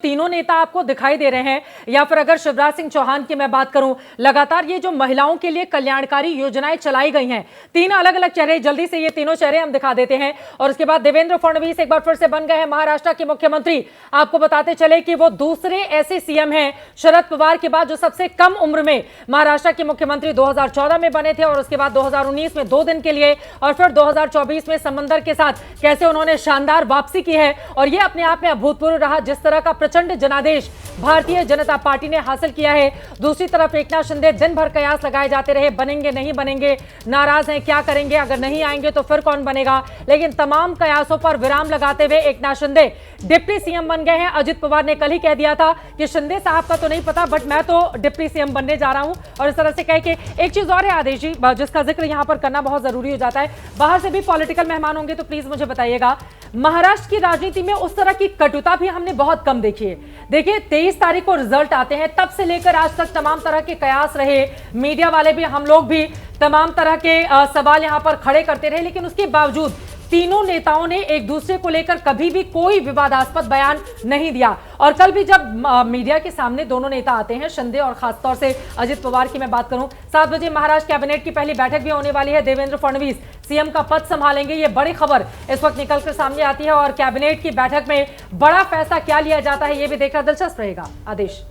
तीनों नेता आपको दिखाई दे रहे हैं, या फिर अगर शिवराज सिंह चौहान की मैं बात करूं, लगातार ये जो महिलाओं के लिए कल्याणकारी योजनाएं चलाई गई हैं, तीन अलग अलग चेहरे, जल्दी से ये तीनों चेहरे हम दिखा देते हैं। और उसके बाद देवेंद्र फडणवीस एक बार फिर से बन गए हैं महाराष्ट्र के मुख्यमंत्री। आपको बताते चले कि वो दूसरे ऐसे सीएम हैं शरद पवार के बाद जो सबसे कम उम्र में महाराष्ट्र के मुख्यमंत्री 2014 में बने थे, और उसके बाद 2019 में 2 दिन के लिए, और फिर 2024 में समंदर के साथ कैसे उन्होंने शानदार वापसी की है। और यह अपने आप में अभूतपूर्व रहा, जिस तरह का प्रचंड जनादेश भारतीय जनता पार्टी ने हासिल किया है। दूसरी तरफ एकनाथ शिंदे दिन भर कयास लगाए जाते रहे, बनेंगे नहीं बनेंगे, नाराज हैं, क्या करेंगे, अगर नहीं आएंगे तो फिर कौन बनेगा। लेकिन तमाम कयासों पर विराम लगाते हुए एकनाथ शिंदे डिप्टी सीएम बन गए हैं। अजित पवार ने कल ही कह दिया था कि शिंदे साहब का तो नहीं पता, बट मैं तो डिप्टी सीएम बनने जा रहा हूं। और इस तरह से कह के एक चीज और है आदेश जी, जिसका जिक्र यहां पर करना बहुत जरूरी हो जाता है। बाहर से भी पॉलिटिकल मेहमान होंगे तो प्लीज मुझे बताइएगा, महाराष्ट्र की राजनीति में उस तरह की कटुता भी हमने बहुत कम देखी है। देखिए 23 तारीख को रिजल्ट आते हैं, तब से लेकर आज तक तमाम तरह के कयास रहे, मीडिया वाले भी, हम लोग भी तमाम तरह के सवाल यहां पर खड़े करते रहे, लेकिन उसके बावजूद तीनों नेताओं ने एक दूसरे को लेकर कभी भी कोई विवादास्पद बयान नहीं दिया। और कल भी जब मीडिया के सामने दोनों नेता आते हैं, शिंदे और खासतौर से अजित पवार की मैं बात करूं, 7 बजे महाराष्ट्र कैबिनेट की पहली बैठक भी होने वाली है। देवेंद्र फडणवीस सीएम का पद संभालेंगे, ये बड़ी खबर इस वक्त निकलकर सामने आती है। और कैबिनेट की बैठक में बड़ा फैसला क्या लिया जाता है, ये भी देखना दिलचस्प रहेगा। आदेश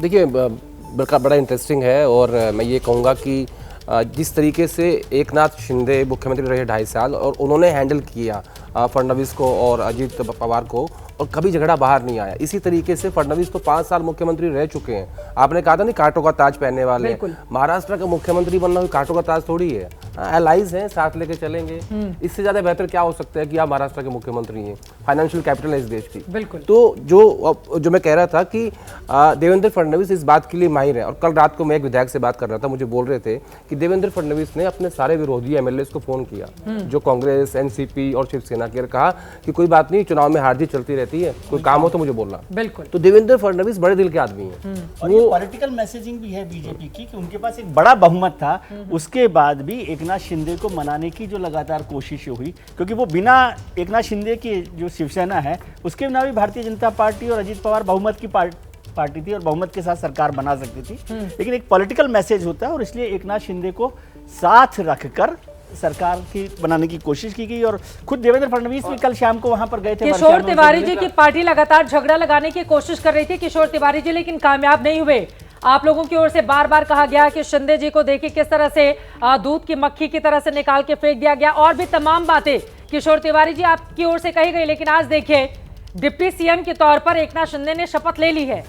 देखिए, बड़ा इंटरेस्टिंग है। और मैं ये कहूँगा कि जिस तरीके से एकनाथ शिंदे मुख्यमंत्री रहे 2.5 साल, और उन्होंने हैंडल किया फडणवीस को और अजित पवार को, और कभी झगड़ा बाहर नहीं आया। इसी तरीके से फडणवीस तो 5 साल मुख्यमंत्री रह चुके हैं। आपने कहा था नहीं, कांटों का ताज पहनने वाले। महाराष्ट्र का मुख्यमंत्री बनना कोई कांटों का ताज थोड़ी है, एलाइज हैं, साथ लेके चलेंगे। इससे ज्यादा बेहतर क्या हो सकता है कि आप महाराष्ट्र के मुख्यमंत्री हैं, फाइनेंशियल कैपिटल है इस देश की। बिल्कुल। तो जो मैं कह रहा था कि देवेंद्र फडणवीस इस बात के लिए माहिर है। और कल रात को मैं एक विधायक से बात कर रहा था, मुझे बोल रहे थे कि देवेंद्र फडणवीस ने अपने सारे विरोधी एमएलए को फोन किया, जो कांग्रेस, एनसीपी और शिवसेना के, कहा कि कोई बात नहीं, चुनाव में हार जीत चलती रहती है, कोई काम हो तो मुझे बोलना। बिल्कुल। तो देवेंद्र फडणवीस बड़े दिल के आदमी हैं। और ये पॉलिटिकल मैसेजिंग भी है बीजेपी की कि उनके पास एक बड़ा बहुमत था, उसके बाद भी एकनाथ शिंदे को मनाने की जो लगातार कोशिशें हुई, क्योंकि वो बिना एकनाथ शिंदे की जो शिवसेना है उसके बिना भी भारतीय जनता पार्टी और अजित पवार बहुमत की पार्टी थी और बहुमत के साथ सरकार बना सकती थी। लेकिन एक पॉलिटिकल मैसेज होता है, और इसलिए एकनाथ शिंदे को साथ रखकर सरकार की बनाने की कोशिश की गई। और खुद देवेंद्र फडणवीस भी कल शाम को वहां पर गए थे। किशोर तिवारी जी की पार्टी लगातार झगड़ा लगाने की कोशिश कर रही थी, किशोर तिवारी जी, लेकिन कामयाब नहीं हुए। आप लोगों की ओर से बार बार कहा गया कि शिंदे जी को देखिए किस तरह से दूध की मक्खी की तरह से निकाल के फेंक दिया गया, और भी तमाम बातें किशोर तिवारी जी आपकी ओर से कही गई। लेकिन आज देखिए डिप्टी सीएम के तौर पर एकनाथ शिंदे ने शपथ ले ली है,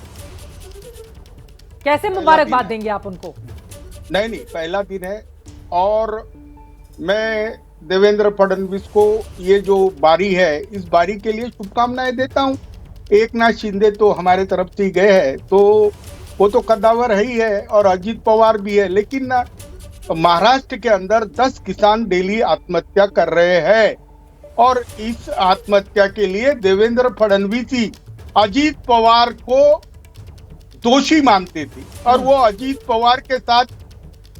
कैसे मुबारकबाद देंगे आप उनको? नहीं, पहला दिन है, और मैं देवेंद्र फडणवीस को ये जो बारी है, इस बारी के लिए शुभकामनाएं देता हूं। एकनाथ शिंदे तो हमारे तरफ से गए हैं, तो वो तो कद्दावर ही है, और अजित पवार भी है। लेकिन महाराष्ट्र के अंदर 10 किसान डेली आत्महत्या कर रहे हैं, और इस आत्महत्या के लिए देवेंद्र फडणवीस ही अजित पवार को दोषी मानते थे, और वो अजित पवार के साथ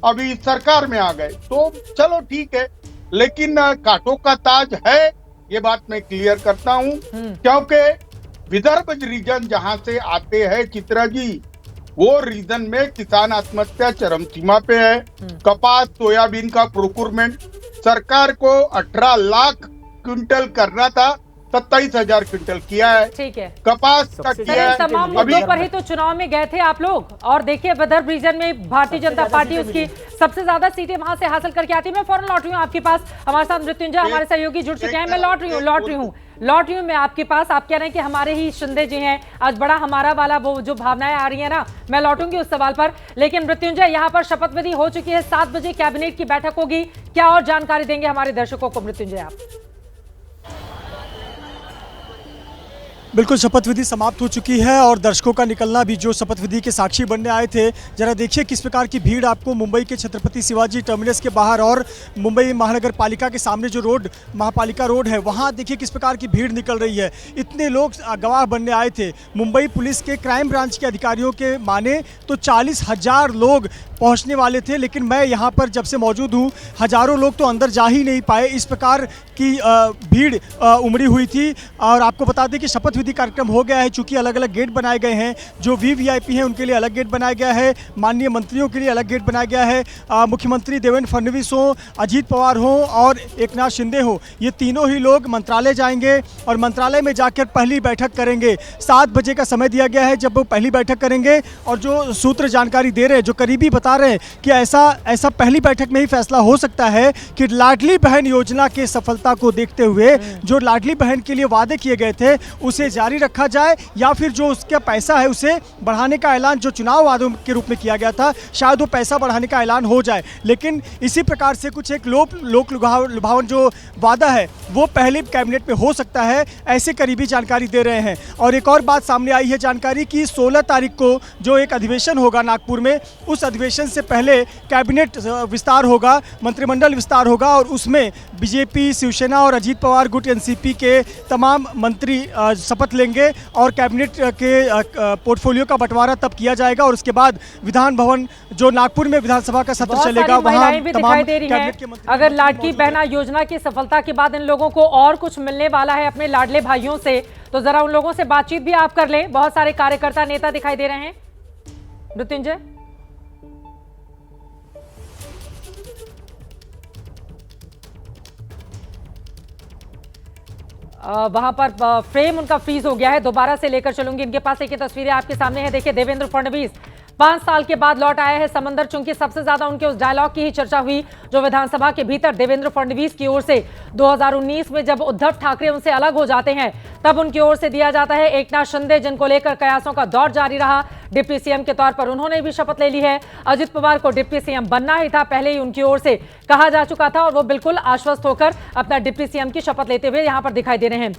अभी सरकार में आ गए। तो चलो ठीक है, लेकिन कांटों का ताज है, ये बात मैं क्लियर करता हूं, क्योंकि विदर्भ रीजन जहां से आते हैं चित्रा जी, वो रीजन में किसान आत्महत्या चरम सीमा पे है। कपास, सोयाबीन का प्रोक्योरमेंट सरकार को 18 लाख क्विंटल करना था, 27,000 क्विंटल किया है। ठीक है, कपास का किया है। तमाम मुद्दों पर ही तो चुनाव में गए थे आप लोग। और देखिए विदर्भ रीजन में भारतीय जनता पार्टी उसकी सबसे ज्यादा सीटें वहां से हासिल करके आती है। मैं फौरन लौट रही हूँ आपके पास, हमारे साथ मृत्युंजय हमारे सहयोगी जुड़ चुके हैं। मैं लौट रही हूँ मैं आपके पास। आप कह रहे हैं कि हमारे ही शिंदे जी हैं, आज बड़ा हमारा वाला वो जो भावनाएं आ रही है ना, मैं लौटूंगी उस सवाल पर। लेकिन मृत्युंजय, यहाँ पर शपथ विधि हो चुकी है, 7 बजे कैबिनेट की बैठक होगी, क्या और जानकारी देंगे हमारे दर्शकों को मृत्युंजय आप? बिल्कुल, शपथ विधि समाप्त हो चुकी है और दर्शकों का निकलना भी, जो शपथ विधि के साक्षी बनने आए थे। जरा देखिए किस प्रकार की भीड़ आपको मुंबई के छत्रपति शिवाजी टर्मिनस के बाहर और मुंबई महानगर पालिका के सामने जो रोड, महापालिका रोड है, वहाँ देखिए किस प्रकार की भीड़ निकल रही है। इतने लोग गवाह बनने आए थे। मुंबई पुलिस के क्राइम ब्रांच के अधिकारियों के माने तो 40,000 लोग पहुंचने वाले थे, लेकिन मैं यहाँ पर जब से मौजूद हूँ, हज़ारों लोग तो अंदर जा ही नहीं पाए। इस प्रकार की भीड़ उमड़ी हुई थी। और आपको बता दें कि शपथ विधि कार्यक्रम हो गया है, चूंकि अलग अलग गेट बनाए गए हैं। जो वीवीआईपी हैं उनके लिए अलग गेट बनाया गया है, माननीय मंत्रियों के लिए अलग गेट बनाया गया है। मुख्यमंत्री देवेंद्र फडणवीस हो, अजीत पवार हो और एकनाथ शिंदे हो, ये तीनों ही लोग मंत्रालय जाएंगे और मंत्रालय में जाकर पहली बैठक करेंगे। 7 बजे का समय दिया गया है जब वो पहली बैठक करेंगे। और जो सूत्र जानकारी दे रहे हैं, जो करीबी बता रहे हैं कि ऐसा पहली बैठक में ही फैसला हो सकता है कि लाडली बहन योजना की सफलता को देखते हुए जो लाडली बहन के लिए वादे किए गए थे उसे जारी रखा जाए, या फिर जो उसका पैसा है उसे बढ़ाने का ऐलान जो चुनाव वादों के रूप में किया गया था, शायद वो पैसा बढ़ाने का ऐलान हो जाए। लेकिन इसी प्रकार से कुछ एक लोक लुभावन जो वादा है वो पहले कैबिनेट में हो सकता है, ऐसे करीबी जानकारी दे रहे हैं। और एक और बात सामने आई है जानकारी की 16 तारीख को जो एक अधिवेशन होगा नागपुर में, उस अधिवेशन से पहले कैबिनेट विस्तार होगा, मंत्रिमंडल विस्तार होगा और उसमें बीजेपी, शिवसेना और अजीत पवार गुट एनसीपी के तमाम मंत्री शपथ लेंगे और कैबिनेट के पोर्टफोलियो का बंटवारा तब किया जाएगा। और उसके बाद विधान भवन जो नागपुर में विधानसभा का सत्र चलेगा, वहां भी तमाम दिखाई दे रही कैबिनेट के हैं। मंत्री अगर लाडली बहना योजना की सफलता के बाद इन लोगों को और कुछ मिलने वाला है अपने लाडले भाइयों से, तो जरा उन लोगों से बातचीत भी आप कर लें। बहुत सारे कार्यकर्ता नेता दिखाई दे रहे हैं। मृत्युंजय, वहां पर फ्रेम उनका फ्रीज हो गया है, दोबारा से लेकर चलूंगी। इनके पास एक तस्वीरें आपके सामने है। देखिए, देवेंद्र फडणवीस 5 साल के बाद लौट आए हैं समंदर। चूंकि सबसे ज्यादा उनके उस डायलॉग की ही चर्चा हुई जो विधानसभा के भीतर देवेंद्र फडणवीस की ओर से 2019 में जब उद्धव ठाकरे उनसे अलग हो जाते हैं तब उनकी ओर से दिया जाता है। एकनाथ शिंदे, जिनको लेकर कयासों का दौर जारी रहा, डिप्टी सीएम के तौर पर उन्होंने भी शपथ ले ली है। अजित पवार को डिप्टी सीएम बनना ही था, पहले ही उनकी ओर से कहा जा चुका था और वो बिल्कुल आश्वस्त होकर अपना डिप्टी सीएम की शपथ लेते हुए यहां पर दिखाई दे रहे हैं।